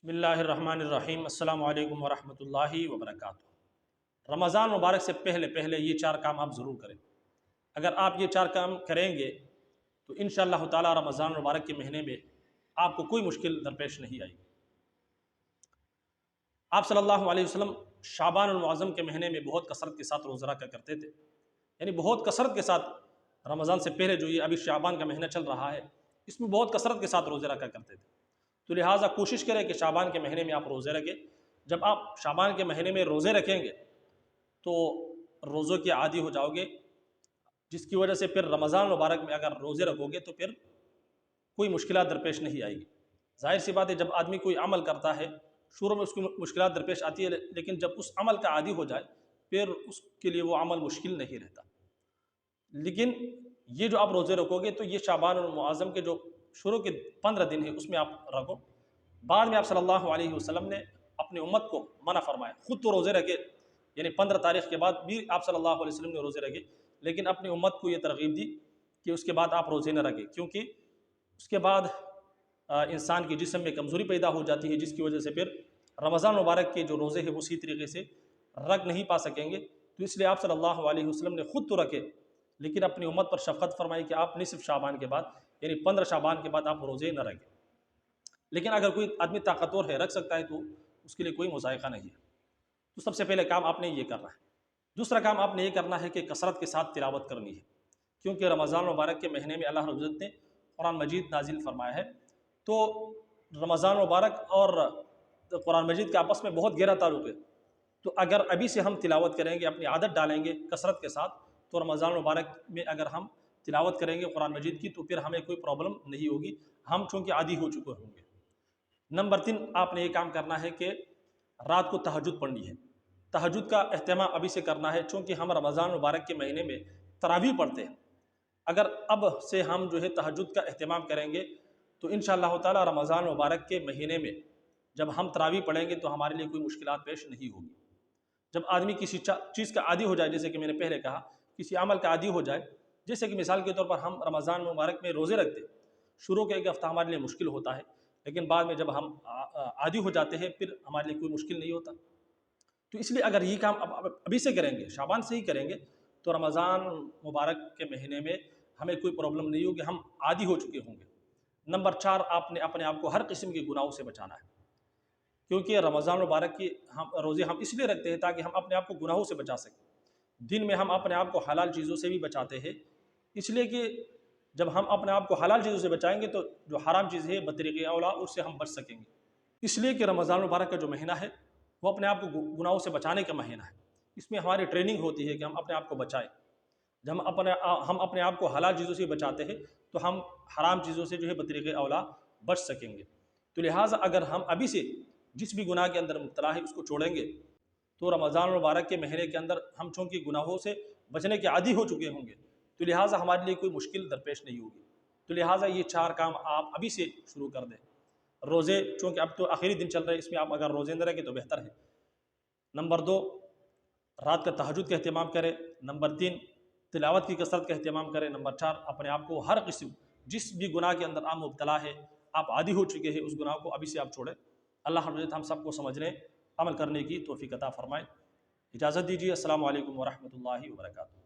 بسم اللہ الرحمن الرحیم۔ السلام علیکم ورحمۃ اللہ وبرکاتہ۔ رمضان مبارک سے پہلے یہ چار کام آپ ضرور کریں۔ اگر آپ یہ چار کام کریں گے تو انشاءاللہ تعالی رمضان مبارک کے مہینے میں آپ کو کوئی مشکل درپیش نہیں آئے گی۔ آپ صلی اللہ علیہ وسلم شعبان المعظم کے مہینے میں بہت کثرت کے ساتھ روزہ رکھا کرتے تھے، یعنی بہت کثرت کے ساتھ رمضان سے پہلے جو یہ ابھی شعبان کا مہینہ چل رہا ہے اس میں بہت کثرت کے ساتھ روزے رکھا کرتے تھے۔ تو لہٰذا کوشش کریں کہ شعبان کے مہینے میں آپ روزے رکھیں۔ جب آپ شعبان کے مہینے میں روزے رکھیں گے تو روزوں کے عادی ہو جاؤ گے، جس کی وجہ سے پھر رمضان مبارک میں اگر روزے رکھو گے تو پھر کوئی مشکلات درپیش نہیں آئے گی۔ ظاہر سی بات ہے، جب آدمی کوئی عمل کرتا ہے شروع میں اس کی مشکلات درپیش آتی ہے، لیکن جب اس عمل کا عادی ہو جائے پھر اس کے لیے وہ عمل مشکل نہیں رہتا۔ لیکن یہ جو آپ روزے رکھو گے تو یہ شعبان المعظم کے جو شروع کے 15 دن ہیں اس میں آپ رکھو۔ بعد میں آپ صلی اللہ علیہ وسلم نے اپنی امت کو منع فرمایا، خود تو روزے رکھے، یعنی 15 تاریخ کے بعد بھی آپ صلی اللہ علیہ وسلم نے روزے رکھے، لیکن اپنی امت کو یہ ترغیب دی کہ اس کے بعد آپ روزے نہ رکھیں، کیونکہ اس کے بعد انسان کے جسم میں کمزوری پیدا ہو جاتی ہے، جس کی وجہ سے پھر رمضان مبارک کے جو روزے ہیں وہ اسی طریقے سے رکھ نہیں پا سکیں گے۔ تو اس لیے آپ صلی اللہ علیہ وسلم نے خود تو رکھے، لیکن اپنی امت پر شفقت فرمائی کہ آپ نصف شعبان کے بعد یعنی 15 شعبان کے بعد آپ روزے نہ رکھیں۔ لیکن اگر کوئی آدمی طاقتور ہے، رکھ سکتا ہے، تو اس کے لیے کوئی مذائقہ نہیں ہے۔ تو سب سے پہلے کام آپ نے یہ کرنا ہے۔ دوسرا کام آپ نے یہ کرنا ہے کہ کثرت کے ساتھ تلاوت کرنی ہے، کیونکہ رمضان مبارک کے مہینے میں اللہ رب العزت نے قرآن مجید نازل فرمایا ہے۔ تو رمضان مبارک اور قرآن مجید کے آپس میں بہت گہرا تعلق ہے۔ تو اگر ابھی سے ہم تلاوت کریں گے، اپنی عادت ڈالیں گے کثرت کے ساتھ، تو رمضان مبارک میں اگر ہم تلاوت کریں گے قرآن مجید کی تو پھر ہمیں کوئی پرابلم نہیں ہوگی، ہم چونکہ عادی ہو چکے ہوں گے۔ نمبر 3 آپ نے یہ کام کرنا ہے کہ رات کو تہجد پڑھنی ہے۔ تہجد کا اہتمام ابھی سے کرنا ہے، چونکہ ہم رمضان مبارک کے مہینے میں تراویح پڑھتے ہیں۔ اگر اب سے ہم جو ہے تہجد کا اہتمام کریں گے تو انشاءاللہ تعالی رمضان مبارک کے مہینے میں جب ہم تراویح پڑھیں گے تو ہمارے لیے کوئی مشکلات پیش نہیں ہوگی۔ جب آدمی کسی چیز کا عادی ہو جائے، جیسے کہ میں نے پہلے کہا، کسی عمل کا عادی ہو جائے، جیسے کہ مثال کے طور پر ہم رمضان مبارک میں روزے رکھتے، شروع کے ایک ہفتہ ہمارے لیے مشکل ہوتا ہے، لیکن بعد میں جب ہم عادی ہو جاتے ہیں پھر ہمارے لیے کوئی مشکل نہیں ہوتا۔ تو اس لیے اگر یہ کام ابھی سے کریں گے، شعبان سے ہی کریں گے، تو رمضان مبارک کے مہینے میں ہمیں کوئی پرابلم نہیں ہوگی، ہم عادی ہو چکے ہوں گے۔ نمبر 4 آپ نے اپنے آپ کو ہر قسم کے گناہوں سے بچانا ہے، کیونکہ رمضان مبارک کی روزے ہم اس لیے رکھتے ہیں تاکہ ہم اپنے آپ کو گناہوں سے بچا سکیں۔ دن میں ہم اپنے آپ کو حلال چیزوں سے بھی بچاتے ہیں، اس لیے کہ جب ہم اپنے آپ کو حلال چیزوں سے بچائیں گے تو جو حرام چیز ہے بطریق اولا اس سے ہم بچ سکیں گے۔ اس لیے کہ رمضان مبارک کا جو مہینہ ہے وہ اپنے آپ کو گناہوں سے بچانے کا مہینہ ہے۔ اس میں ہماری ٹریننگ ہوتی ہے کہ ہم اپنے آپ کو بچائیں۔ جب ہم اپنے آپ کو حلال چیزوں سے بچاتے ہیں تو ہم حرام چیزوں سے جو ہے بطریق اولا بچ سکیں گے۔ تو لہٰذا اگر ہم ابھی سے جس بھی گناہ کے اندر مبتلا ہے اس کو چھوڑیں گے تو رمضان مبارک کے مہینے کے اندر ہم چونکہ گناہوں سے بچنے کے عادی ہو چکے ہوں گے، تو لہٰذا ہمارے لیے کوئی مشکل درپیش نہیں ہوگی۔ تو لہٰذا یہ 4 کام آپ ابھی سے شروع کر دیں۔ روزے چونکہ اب تو آخری دن چل رہے ہیں، اس میں آپ اگر روزے نہ رکھیں تو بہتر ہے۔ نمبر 2 رات کا تہجد کا اہتمام کریں۔ نمبر 3 تلاوت کی کثرت کا اہتمام کریں۔ نمبر 4 اپنے آپ کو ہر قسم جس بھی گناہ کے اندر آپ مبتلا ہے، آپ عادی ہو چکے ہیں، اس گناہ کو ابھی سے آپ چھوڑیں۔ اللہ رب العزت ہم سب کو سمجھنے عمل کرنے کی توفیق عطا فرمائے۔ اجازت دیجیے، السلام علیکم ورحمۃ اللہ وبرکاتہ۔